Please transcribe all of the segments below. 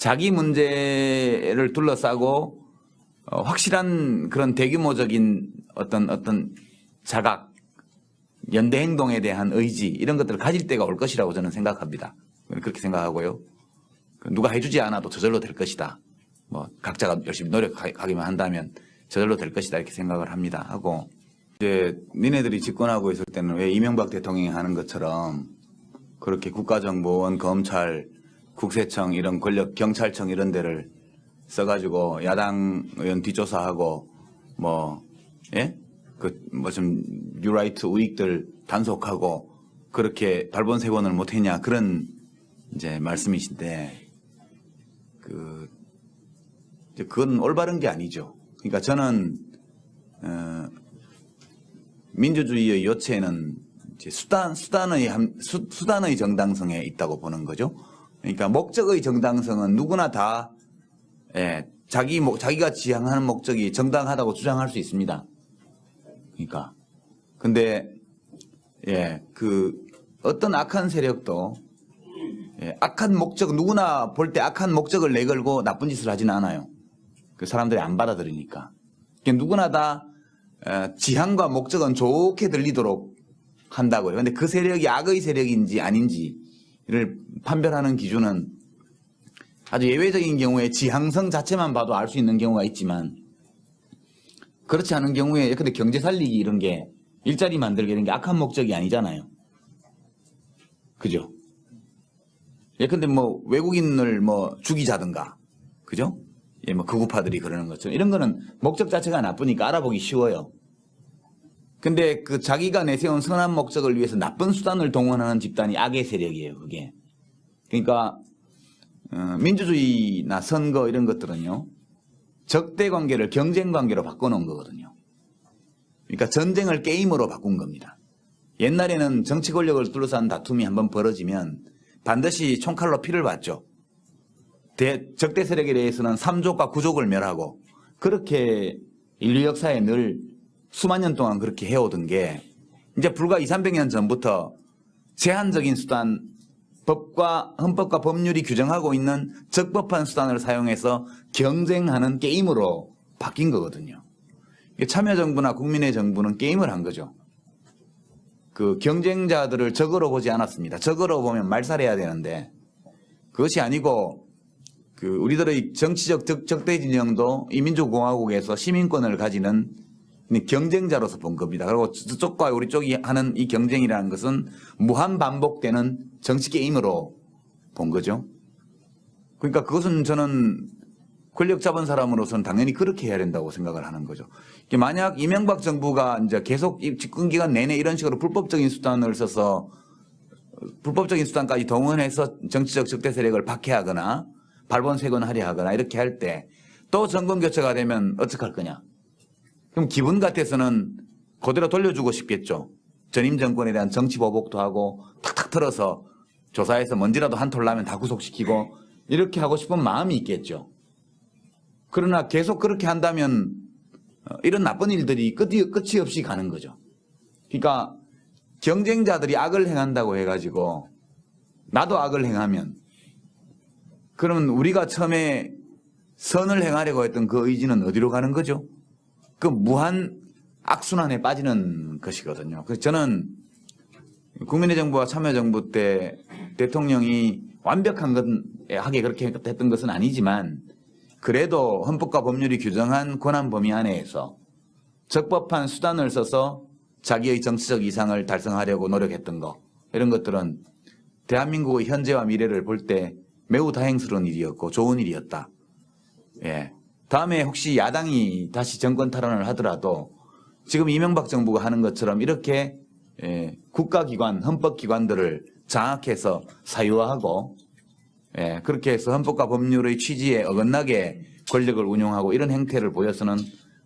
자기 문제를 둘러싸고 확실한 그런 대규모적인 어떤 자각, 연대 행동에 대한 의지 이런 것들을 가질 때가 올 것이라고 저는 생각합니다. 그렇게 생각하고요. 누가 해주지 않아도 저절로 될 것이다. 뭐 각자가 열심히 노력하기만 한다면 저절로 될 것이다 이렇게 생각을 합니다. 하고 이제 니네들이 집권하고 있을 때는 왜 이명박 대통령이 하는 것처럼 그렇게 국가정보원, 검찰, 국세청 이런 권력, 경찰청 이런 데를 써가지고 야당 의원 뒷조사하고 좀 뉴라이트 우익들 단속하고 그렇게 발본색원을 못했냐 그런 이제 말씀이신데 그건 올바른 게 아니죠. 그러니까 저는 민주주의의 요체는 이제 수단의 정당성에 있다고 보는 거죠. 그러니까 목적의 정당성은 누구나 다 자기가 지향하는 목적이 정당하다고 주장할 수 있습니다. 그러니까 근데 어떤 악한 세력도 악한 목적 누구나 볼 때 악한 목적을 내걸고 나쁜 짓을 하지는 않아요. 그 사람들이 안 받아들이니까. 그러니까 누구나 다 지향과 목적은 좋게 들리도록 한다고요. 근데 그 세력이 악의 세력인지 아닌지를 판별하는 기준은 아주 예외적인 경우에 지향성 자체만 봐도 알 수 있는 경우가 있지만 그렇지 않은 경우에 근데 경제 살리기 이런 게 일자리 만들기 이런 게 악한 목적이 아니잖아요. 그죠? 근데 뭐 외국인을 죽이자든가 그죠? 극우파들이 그러는 것처럼 이런 거는 목적 자체가 나쁘니까 알아보기 쉬워요. 근데 그 자기가 내세운 선한 목적을 위해서 나쁜 수단을 동원하는 집단이 악의 세력이에요, 그게. 그러니까 민주주의나 선거 이런 것들은요. 적대 관계를 경쟁 관계로 바꿔놓은 거거든요. 그러니까 전쟁을 게임으로 바꾼 겁니다. 옛날에는 정치 권력을 둘러싼 다툼이 한번 벌어지면 반드시 총칼로 피를 봤죠. 적대 세력에 대해서는 3족과 9족을 멸하고 그렇게 인류 역사에 늘 수만 년 동안 그렇게 해오던 게 이제 불과 200~300년 전부터 제한적인 수단, 헌법과 법률이 규정하고 있는 적법한 수단을 사용해서 경쟁하는 게임으로 바뀐 거거든요. 참여정부나 국민의 정부는 게임을 한 거죠. 그 경쟁자들을 적으로 보지 않았습니다. 적으로 보면 말살해야 되는데 그것이 아니고 우리들의 정치적 적대 진영도 이 민주공화국에서 시민권을 가지는 경쟁자로서 본 겁니다. 그리고 저쪽과 우리 쪽이 하는 이 경쟁이라는 것은 무한 반복되는 정치 게임으로 본 거죠. 그러니까 그것은 저는 권력 잡은 사람으로서는 당연히 그렇게 해야 된다고 생각을 하는 거죠. 만약 이명박 정부가 이제 계속 집권 기간 내내 이런 식으로 불법적인 수단을 써서 불법적인 수단까지 동원해서 정치적 적대 세력을 박해하거나 발본색원하려 하거나 이렇게 할 때 또 정권 교체가 되면 어떡할 거냐. 그럼 기분 같아서는 그대로 돌려주고 싶겠죠. 전임 정권에 대한 정치 보복도 하고 탁탁 털어서 조사해서 먼지라도 한 톨 나면 다 구속시키고 이렇게 하고 싶은 마음이 있겠죠. 그러나 계속 그렇게 한다면 이런 나쁜 일들이 끝이 없이 가는 거죠. 그러니까 경쟁자들이 악을 행한다고 해가지고 나도 악을 행하면 그러면 우리가 처음에 선을 행하려고 했던 그 의지는 어디로 가는 거죠? 그 무한 악순환에 빠지는 것이거든요. 그래서 저는 국민의 정부와 참여정부 때 대통령이 완벽하게 그렇게 했던 것은 아니지만 그래도 헌법과 법률이 규정한 권한 범위 안에서 적법한 수단을 써서 자기의 정치적 이상을 달성하려고 노력했던 거 이런 것들은 대한민국의 현재와 미래를 볼 때 매우 다행스러운 일이었고 좋은 일이었다. 다음에 혹시 야당이 다시 정권 탈환을 하더라도 지금 이명박 정부가 하는 것처럼 이렇게 국가기관, 헌법기관들을 장악해서 사유화하고 그렇게 해서 헌법과 법률의 취지에 어긋나게 권력을 운용하고 이런 행태를 보여서는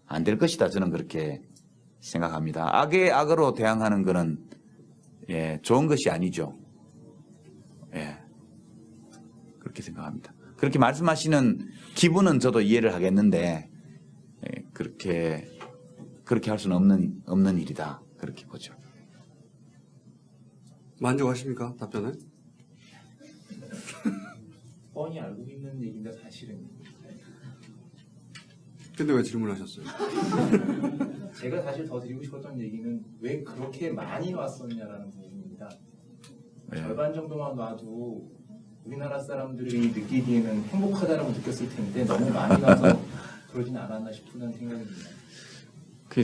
안 될 것이다. 저는 그렇게 생각합니다. 악의 악으로 대항하는 것은 좋은 것이 아니죠. 그렇게 생각합니다. 그렇게 말씀하시는 기분은 저도 이해를 하겠는데 그렇게 할 수는 없는 일이다. 그렇게 보죠. 만족하십니까? 답변을? 뻔히 알고 있는 얘기인데 사실은. 근데 왜 질문하셨어요? 제가 사실 더 드리고 싶었던 얘기는 왜 그렇게 많이 놨었냐라는 부분입니다. 네. 절반 정도만 놔도 우리나라 사람들이 느끼기에는 행복하다라고 느꼈을 텐데 너무 많이 놔서 그러진 않았나 싶은 생각입니다.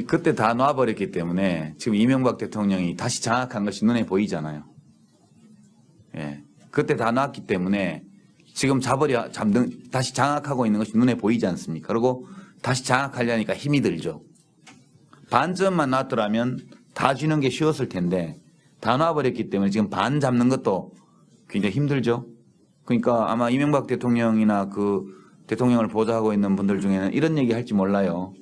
그때 다 놔버렸기 때문에 지금 이명박 대통령이 다시 장악한 것이 눈에 보이잖아요. 예. 그때 다 놨기 때문에 지금 다시 장악하고 있는 것이 눈에 보이지 않습니까? 그리고 다시 장악하려니까 힘이 들죠. 반쯤만 놨더라면 다 쥐는 게 쉬웠을 텐데 다 놔버렸기 때문에 지금 반 잡는 것도 굉장히 힘들죠. 그러니까 아마 이명박 대통령이나 그 대통령을 보좌하고 있는 분들 중에는 이런 얘기 할지 몰라요.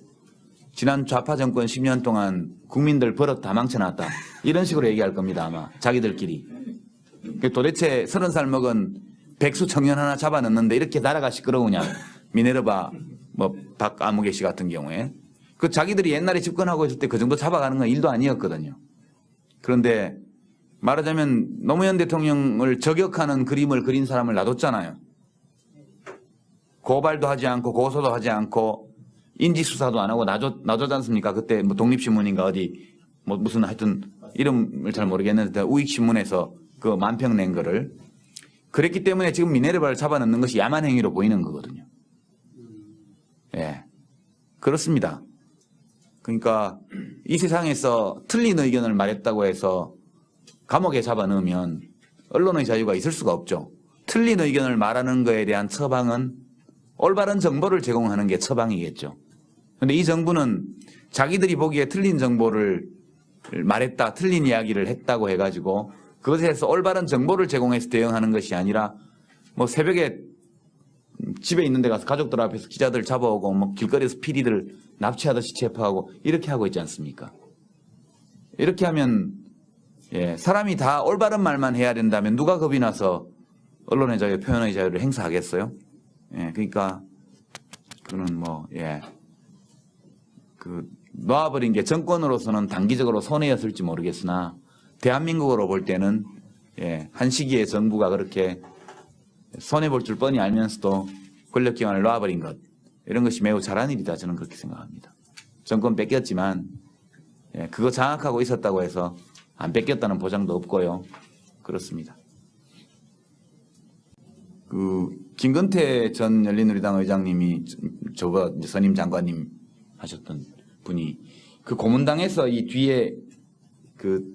지난 좌파 정권 10년 동안 국민들 버릇 다 망쳐놨다. 이런 식으로 얘기할 겁니다. 아마 자기들끼리. 도대체 30살 먹은 백수 청년 하나 잡아넣는데 이렇게 나라가 시끄러우냐. 미네르바 뭐 박아무개 씨 같은 경우에. 그 자기들이 옛날에 집권하고 있을 때 그 정도 잡아가는 건 일도 아니었거든요. 그런데 말하자면 노무현 대통령을 저격하는 그림을 그린 사람을 놔뒀잖아요. 고발도 하지 않고 고소도 하지 않고 인지수사도 안 하고 놔줬지 않습니까? 그때 뭐 독립신문인가 어디 뭐 무슨 하여튼 이름을 잘 모르겠는데 우익신문에서 그 만평 낸 거를. 그랬기 때문에 지금 미네르바를 잡아넣는 것이 야만 행위로 보이는 거거든요. 예. 그렇습니다. 그러니까 이 세상에서 틀린 의견을 말했다고 해서 감옥에 잡아넣으면 언론의 자유가 있을 수가 없죠. 틀린 의견을 말하는 것에 대한 처방은 올바른 정보를 제공하는 게 처방이겠죠. 그런데 이 정부는 자기들이 보기에 틀린 정보를 말했다, 틀린 이야기를 했다고 해가지고 그것에서 올바른 정보를 제공해서 대응하는 것이 아니라 뭐 새벽에 집에 있는 데 가서 가족들 앞에서 기자들 잡아오고 뭐 길거리에서 PD들 납치하듯이 체포하고 이렇게 하고 있지 않습니까? 이렇게 하면 예, 사람이 다 올바른 말만 해야 된다면 누가 겁이 나서 언론의 자유, 표현의 자유를 행사하겠어요? 예, 그러니까 그는 뭐 예, 그 놓아버린 게 정권으로서는 단기적으로 손해였을지 모르겠으나 대한민국으로 볼 때는 예, 한 시기에 정부가 그렇게 손해볼 줄 뻔히 알면서도 권력기관을 놓아버린 것, 이런 것이 매우 잘한 일이다, 저는 그렇게 생각합니다. 정권 뺏겼지만 예, 그거 장악하고 있었다고 해서 안 뺏겼다는 보장도 없고요. 그렇습니다. 그 김건태 전 열린우리당 의장님이 저거 선임 장관님 하셨던 분이 그 고문당에서 이 뒤에 그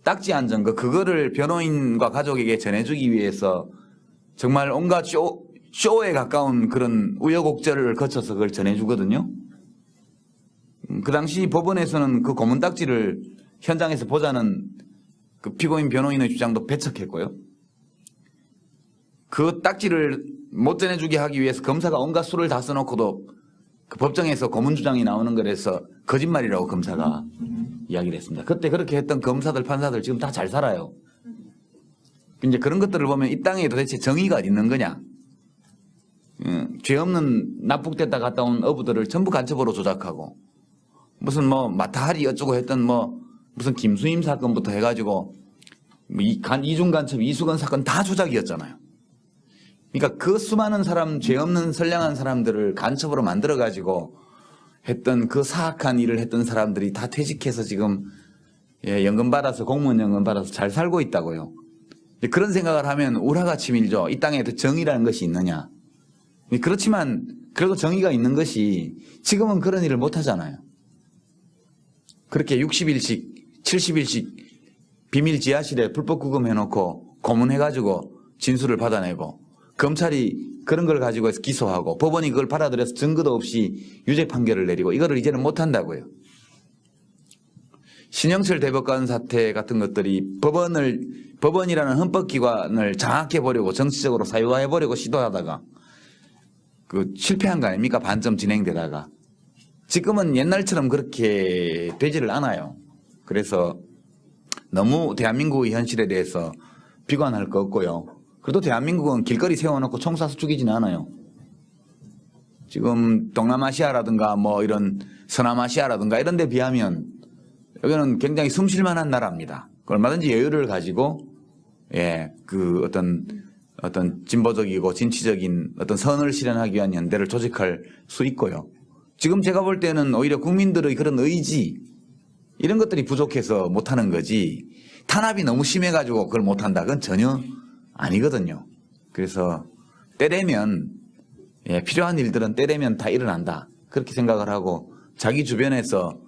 딱지 앉은 그거를 변호인과 가족에게 전해주기 위해서 정말 온갖 쇼에 가까운 그런 우여곡절을 거쳐서 그걸 전해주거든요. 그 당시 법원에서는 그 고문 딱지를 현장에서 보자는 그 피고인 변호인의 주장도 배척했고요. 그 딱지를 못 전해주게 하기 위해서 검사가 온갖 수를 다 써놓고도 그 법정에서 고문 주장이 나오는 거라서 거짓말이라고 검사가 이야기를 했습니다. 그때 그렇게 했던 검사들, 판사들 지금 다 잘 살아요. 이제 그런 것들을 보면 이 땅에 도대체 정의가 어디 있는 거냐. 죄 없는 납북됐다 갔다 온 어부들을 전부 간첩으로 조작하고 무슨 뭐 마타하리 어쩌고 했던 뭐 무슨 김수임 사건부터 해가지고 이중 간첩, 이수건 사건 다 조작이었잖아요. 그러니까 그 수많은 사람, 죄 없는 선량한 사람들을 간첩으로 만들어가지고 했던 그 사악한 일을 했던 사람들이 다 퇴직해서 지금 예, 연금 받아서 공무원 연금 받아서 잘 살고 있다고요. 그런 생각을 하면 우라가 치밀죠. 이 땅에 정의라는 것이 있느냐. 그렇지만 그래도 정의가 있는 것이 지금은 그런 일을 못 하잖아요. 그렇게 60일씩 70일씩 비밀 지하실에 불법 구금해놓고 고문해가지고 진술을 받아내고 검찰이 그런 걸 가지고 해서 기소하고 법원이 그걸 받아들여서 증거도 없이 유죄 판결을 내리고 이거를 이제는 못한다고요. 신영철 대법관 사태 같은 것들이 법원이라는 헌법기관을 장악해보려고 정치적으로 사유화해보려고 시도하다가 그 실패한 거 아닙니까? 반점 진행되다가. 지금은 옛날처럼 그렇게 되지를 않아요. 그래서 너무 대한민국의 현실에 대해서 비관할 거 없고요. 그래도 대한민국은 길거리 세워놓고 총 쏴서 죽이지는 않아요. 지금 동남아시아라든가 뭐 이런 서남아시아라든가 이런 데 비하면 여기는 굉장히 숨쉴만한 나라입니다. 얼마든지 여유를 가지고 예, 그 어떤 어떤 진보적이고 진취적인 어떤 선을 실현하기 위한 연대를 조직할 수 있고요. 지금 제가 볼 때는 오히려 국민들의 그런 의지 이런 것들이 부족해서 못하는 거지 탄압이 너무 심해가지고 그걸 못한다. 그건 전혀 아니거든요. 그래서 때되면 필요한 일들은 때되면 다 일어난다. 그렇게 생각을 하고 자기 주변에서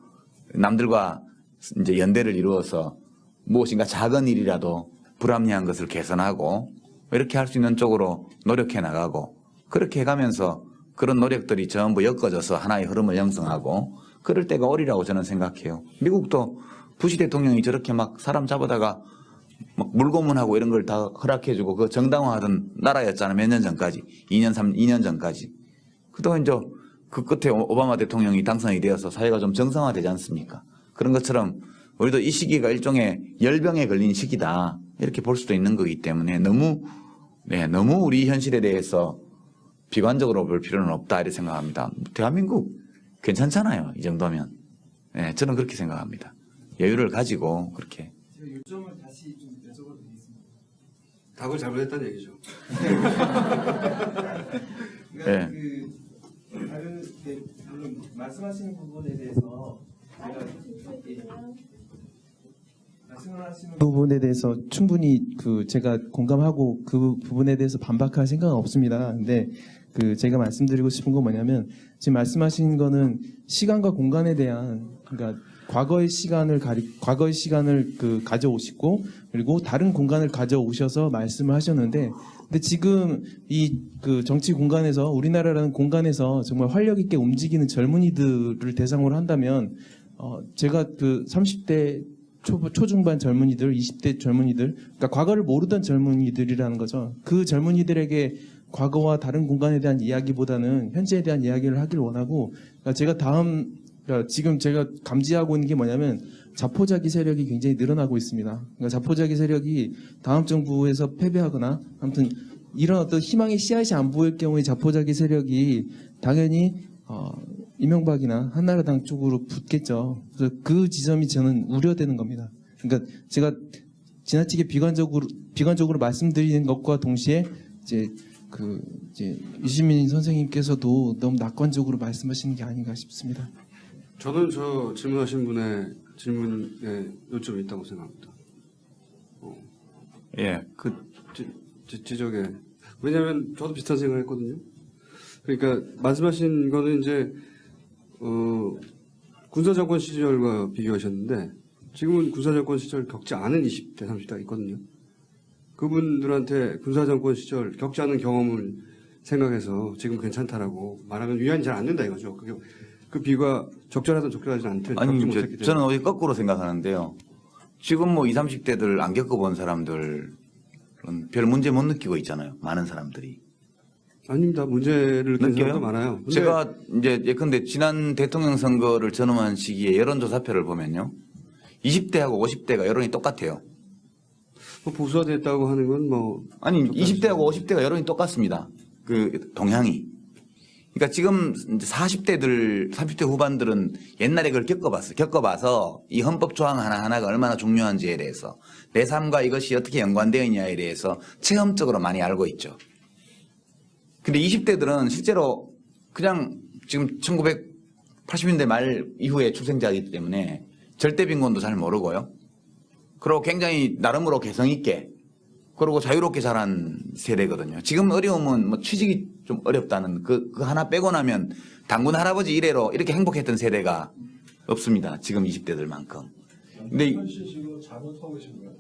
남들과 이제 연대를 이루어서 무엇인가 작은 일이라도 불합리한 것을 개선하고 이렇게 할 수 있는 쪽으로 노력해 나가고 그렇게 해가면서 그런 노력들이 전부 엮어져서 하나의 흐름을 형성하고 그럴 때가 오리라고 저는 생각해요. 미국도 부시 대통령이 저렇게 막 사람 잡아다가 막 물고문하고 이런 걸 다 허락해주고 그 정당화하던 나라였잖아요. 몇 년 전까지. 2년 전까지. 그동안 이제 그 끝에 오바마 대통령이 당선이 되어서 사회가 좀 정상화되지 않습니까? 그런 것처럼 우리도 이 시기가 일종의 열병에 걸린 시기다. 이렇게 볼 수도 있는 거기 때문에 너무 우리 현실에 대해서 비관적으로 볼 필요는 없다. 이렇게 생각합니다. 대한민국 괜찮잖아요. 이 정도면. 저는 그렇게 생각합니다. 여유를 가지고 그렇게. 제가 요점을 다시 좀 여쭤봐도 되겠습니다. 답을 잘못했다는 얘기죠. 그러니까 다른 물론 말씀하시는 부분에 대해서 말씀하시는 부분에 대해서 충분히 제가 공감하고 그 부분에 대해서 반박할 생각은 없습니다. 근데 제가 말씀드리고 싶은 건 뭐냐면 지금 말씀하신 거는 시간과 공간에 대한 그러니까 과거의 시간을 가져오시고 그리고 다른 공간을 가져오셔서 말씀을 하셨는데 근데 지금 이 정치 공간에서 우리나라라는 공간에서 정말 활력 있게 움직이는 젊은이들을 대상으로 한다면 제가 30대 초중반 젊은이들, 20대 젊은이들, 그러니까 과거를 모르던 젊은이들이라는 거죠. 그 젊은이들에게 과거와 다른 공간에 대한 이야기보다는 현재에 대한 이야기를 하길 원하고, 그러니까 지금 제가 감지하고 있는 게 뭐냐면 자포자기 세력이 굉장히 늘어나고 있습니다. 그러니까 자포자기 세력이 다음 정부에서 패배하거나 아무튼 이런 어떤 희망의 씨앗이 안 보일 경우에 자포자기 세력이 당연히 이명박이나 한나라당 쪽으로 붙겠죠. 그래서 그 지점이 저는 우려되는 겁니다. 그러니까 제가 지나치게 비관적으로 말씀드리는 것과 동시에 이제 유시민 선생님께서도 너무 낙관적으로 말씀하시는 게 아닌가 싶습니다. 저는 저 질문하신 분의 질문에 요점이 있다고 생각합니다. 지적에. 왜냐하면 저도 비슷한 생각을 했거든요. 그러니까 말씀하신 거는 이제 군사정권 시절과 비교하셨는데 지금은 군사정권 시절 겪지 않은 20대, 30대가 있거든요. 그분들한테 군사정권 시절 겪지 않은 경험을 생각해서 지금 괜찮다라고 말하면 위안이 잘 안 된다 이거죠. 그 비가 적절하든 적절하지 않든 겪지 아니, 못했기 때문에. 저는 오히려 거꾸로 생각하는데요. 지금 20, 30대들 안 겪어본 사람들은 별 문제 못 느끼고 있잖아요. 많은 사람들이. 아닙니다. 문제를 느끼는 사람도 많아요. 근데 제가 이제 예컨대 지난 대통령 선거를 전후한 시기에 여론조사표를 보면요. 20대하고 50대가 여론이 똑같아요. 뭐 보수화됐다고 하는 건 뭐. 아니, 20대하고 50대가 여론이 똑같습니다. 그 동향이. 그러니까 지금 40대들, 30대 후반들은 옛날에 그걸 겪어봐서 이 헌법 조항 하나하나가 얼마나 중요한지에 대해서 내 삶과 이것이 어떻게 연관되어 있냐에 대해서 체험적으로 많이 알고 있죠. 근데 20대들은 실제로 그냥 지금 1980년대 말 이후에 출생자이기 때문에 절대 빈곤도 잘 모르고요. 그리고 굉장히 나름으로 개성 있게 그리고 자유롭게 자란 세대거든요. 지금 어려움은 뭐 취직이 좀 어렵다는 그 하나 빼고 나면 당군 할아버지 이래로 이렇게 행복했던 세대가 없습니다. 지금 20대들만큼. 근데 현실 지금 잘못하고 계신 거예요.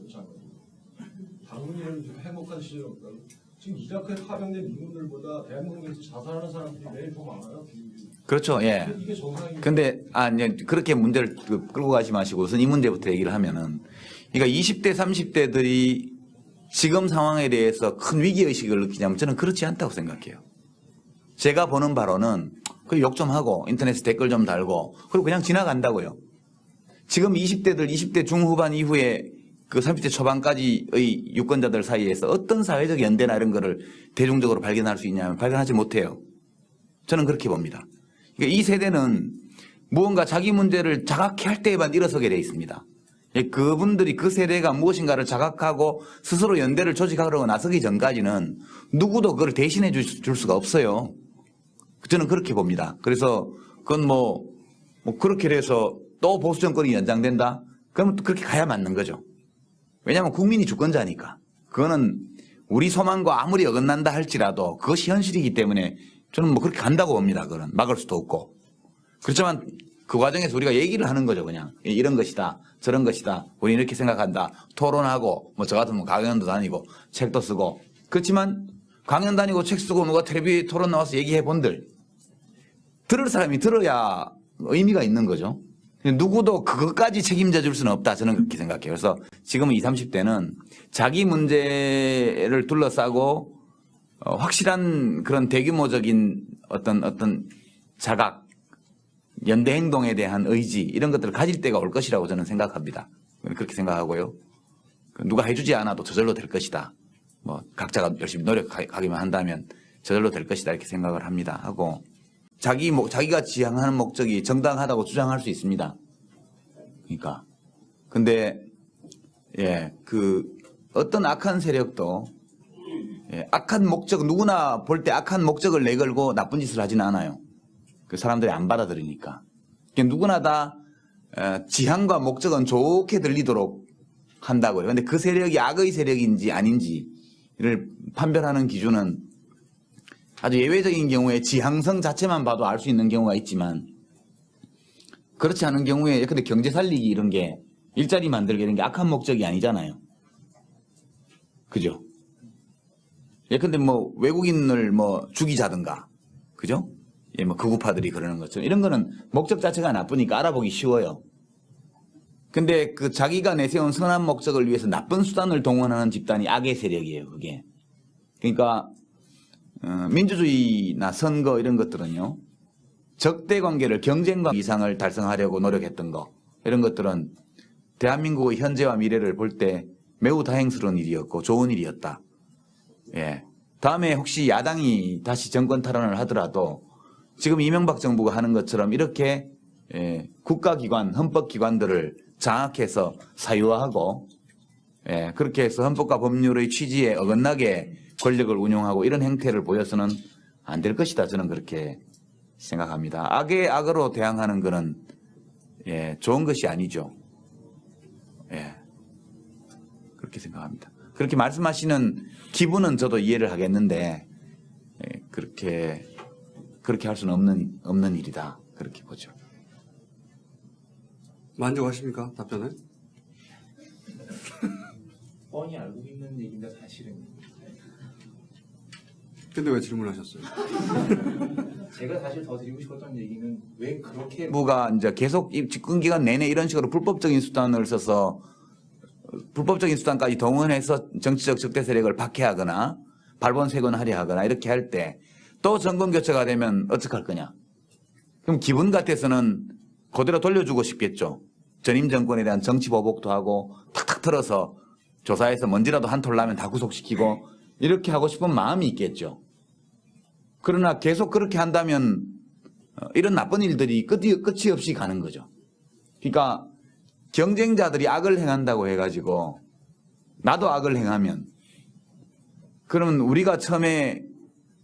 당군이라는 행복한 시절이 없다고. 지금 이라크에 파병된 미군들보다 대한민국에서 자살하는 사람들이 매일 더 많아요. 그렇죠. 예. 이게 정상인. 근데 그렇게 문제를 끌고 가지 마시고 우선 이 문제부터 얘기를 하면은 그러니까 20대 30대들이 지금 상황에 대해서 큰 위기의식을 느끼냐면 저는 그렇지 않다고 생각해요. 제가 보는 바로는 그 욕 좀 하고 인터넷에 댓글 좀 달고 그리고 그냥 지나간다고요. 지금 20대들 20대 중후반 이후에 그 30대 초반까지의 유권자들 사이에서 어떤 사회적 연대나 이런 거를 대중적으로 발견할 수 있냐면 발견하지 못해요. 저는 그렇게 봅니다. 그러니까 이 세대는 무언가 자기 문제를 자각해 할 때에만 일어서게 돼 있습니다. 그분들이 그 세대가 무엇인가를 자각하고 스스로 연대를 조직하려고 나서기 전까지는 누구도 그걸 대신해 줄 수가 없어요. 저는 그렇게 봅니다. 그래서 그건 뭐 그렇게 해서 또 보수 정권이 연장된다? 그러면 또 그렇게 가야 맞는 거죠. 왜냐하면 국민이 주권자니까. 그거는 우리 소망과 아무리 어긋난다 할지라도 그것이 현실이기 때문에 저는 뭐 그렇게 간다고 봅니다. 그건 막을 수도 없고. 그렇지만 그 과정에서 우리가 얘기를 하는 거죠. 그냥 이런 것이다, 저런 것이다, 우리 이렇게 생각한다, 토론하고 뭐 저 같으면 강연도 다니고 책도 쓰고. 그렇지만 강연 다니고 책 쓰고 누가 텔레비 토론 나와서 얘기해 본들 들을 사람이 들어야 의미가 있는 거죠. 누구도 그것까지 책임져 줄 수는 없다. 저는 그렇게 생각해요. 그래서 지금 20, 30대는 자기 문제를 둘러싸고 확실한 그런 대규모적인 어떤 자각, 연대 행동에 대한 의지 이런 것들을 가질 때가 올 것이라고 저는 생각합니다. 그렇게 생각하고요. 누가 해주지 않아도 저절로 될 것이다. 뭐 각자가 열심히 노력하기만 한다면 저절로 될 것이다 이렇게 생각을 합니다. 하고 자기가 지향하는 목적이 정당하다고 주장할 수 있습니다. 그러니까 근데 어떤 악한 세력도 악한 목적 누구나 볼 때 악한 목적을 내걸고 나쁜 짓을 하지는 않아요. 그 사람들이 안 받아들이니까. 누구나 다 지향과 목적은 좋게 들리도록 한다고요. 그런데 그 세력이 악의 세력인지 아닌지를 판별하는 기준은 아주 예외적인 경우에 지향성 자체만 봐도 알 수 있는 경우가 있지만 그렇지 않은 경우에 근데 경제 살리기 이런 게 일자리 만들기 이런 게 악한 목적이 아니잖아요. 그죠? 근데 뭐 외국인을 뭐 죽이자든가 그죠? 뭐 극우파들이 그러는 것처럼 이런 거는 목적 자체가 나쁘니까 알아보기 쉬워요. 근데 그 자기가 내세운 선한 목적을 위해서 나쁜 수단을 동원하는 집단이 악의 세력이에요. 그게. 그러니까 민주주의나 선거 이런 것들은요. 적대 관계를 경쟁과 이상을 달성하려고 노력했던 거 이런 것들은 대한민국의 현재와 미래를 볼 때 매우 다행스러운 일이었고 좋은 일이었다. 다음에 혹시 야당이 다시 정권 탈환을 하더라도 지금 이명박 정부가 하는 것처럼 이렇게 국가기관, 헌법기관들을 장악해서 사유화하고 그렇게 해서 헌법과 법률의 취지에 어긋나게 권력을 운용하고 이런 행태를 보여서는 안 될 것이다. 저는 그렇게 생각합니다. 악의 악으로 대항하는 것은 좋은 것이 아니죠. 그렇게 생각합니다. 그렇게 말씀하시는 기분은 저도 이해를 하겠는데 그렇게 할 수는 없는 일이다. 그렇게 보죠. 만족하십니까? 답변을? 뻔히 알고 있는 얘기인데 사실은 근데 왜 질문하셨어요? 제가 사실 더 드리고 싶었던 얘기는 왜 그렇게 정부가 이제 계속 집권 기간 내내 이런 식으로 불법적인 수단을 써서 불법적인 수단까지 동원해서 정치적 적대 세력을 박해하거나 발본색원하려 하거나 이렇게 할 때 또 정권 교체가 되면 어떡할 거냐. 그럼 기분 같아서는 그대로 돌려주고 싶겠죠. 전임 정권에 대한 정치 보복도 하고 탁탁 털어서 조사해서 먼지라도 한 톨 나면 다 구속시키고 이렇게 하고 싶은 마음이 있겠죠. 그러나 계속 그렇게 한다면 이런 나쁜 일들이 끝이 없이 가는 거죠. 그러니까 경쟁자들이 악을 행한다고 해가지고 나도 악을 행하면 그러면 우리가 처음에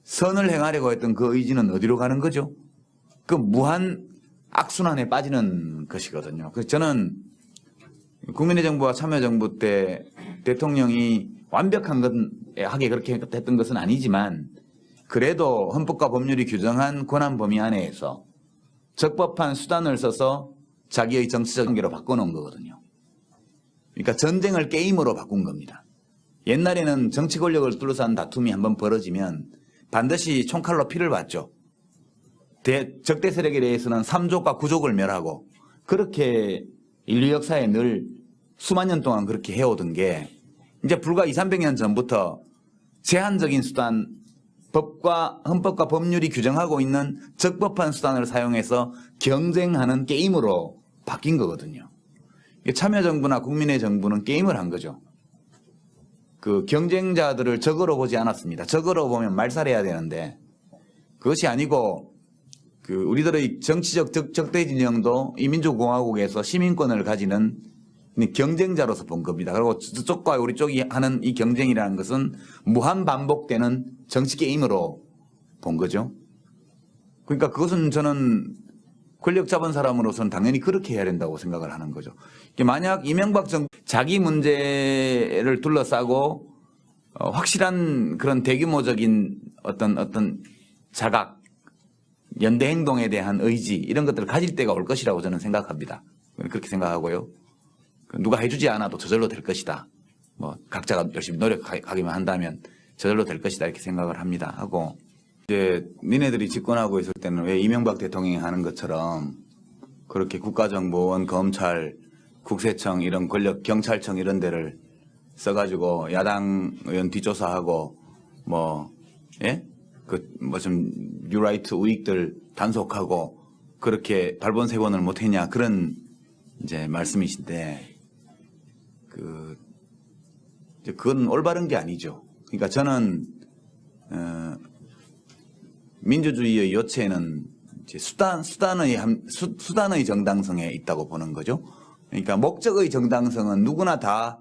선을 행하려고 했던 그 의지는 어디로 가는 거죠? 그 무한 악순환에 빠지는 것이거든요. 그래서 저는 국민의 정부와 참여정부 때 대통령이 완벽하게 그렇게 했던 것은 아니지만 그래도 헌법과 법률이 규정한 권한 범위 안에서 적법한 수단을 써서 자기의 정치적 관계로 바꿔놓은 거거든요. 그러니까 전쟁을 게임으로 바꾼 겁니다. 옛날에는 정치 권력을 둘러싼 다툼이 한번 벌어지면 반드시 총칼로 피를 봤죠. 적대 세력에 대해서는 3족과 9족을 멸하고 그렇게 인류 역사에 늘 수만 년 동안 그렇게 해오던 게 이제 불과 200~300년 전부터 제한적인 수단, 헌법과 법률이 규정하고 있는 적법한 수단을 사용해서 경쟁하는 게임으로 바뀐 거거든요. 참여정부나 국민의 정부는 게임을 한 거죠. 그 경쟁자들을 적으로 보지 않았습니다. 적으로 보면 말살해야 되는데 그것이 아니고 우리들의 정치적 적대 진영도 이 민주공화국에서 시민권을 가지는 경쟁자로서 본 겁니다. 그리고 저쪽과 우리 쪽이 하는 이 경쟁이라는 것은 무한 반복되는 정치 게임으로 본 거죠. 그러니까 그것은 저는 권력 잡은 사람으로서는 당연히 그렇게 해야 된다고 생각을 하는 거죠. 만약 이명박 정부 자기 문제를 둘러싸고 확실한 그런 대규모적인 어떤 자각, 연대 행동에 대한 의지 이런 것들을 가질 때가 올 것이라고 저는 생각합니다. 그렇게 생각하고요. 누가 해주지 않아도 저절로 될 것이다. 뭐 각자가 열심히 노력하기만 한다면 저절로 될 것이다 이렇게 생각을 합니다. 하고 이제 니네들이 집권하고 있을 때는 왜 이명박 대통령이 하는 것처럼 그렇게 국가정보원, 검찰, 국세청 이런 권력, 경찰청 이런 데를 써가지고 야당 의원 뒷조사하고 좀 뉴라이트 우익들 단속하고 그렇게 발본색원을 못했냐 그런 이제 말씀이신데 그건 올바른 게 아니죠. 그러니까 저는 민주주의의 요체는 이제 수단의 정당성에 있다고 보는 거죠. 그러니까 목적의 정당성은 누구나 다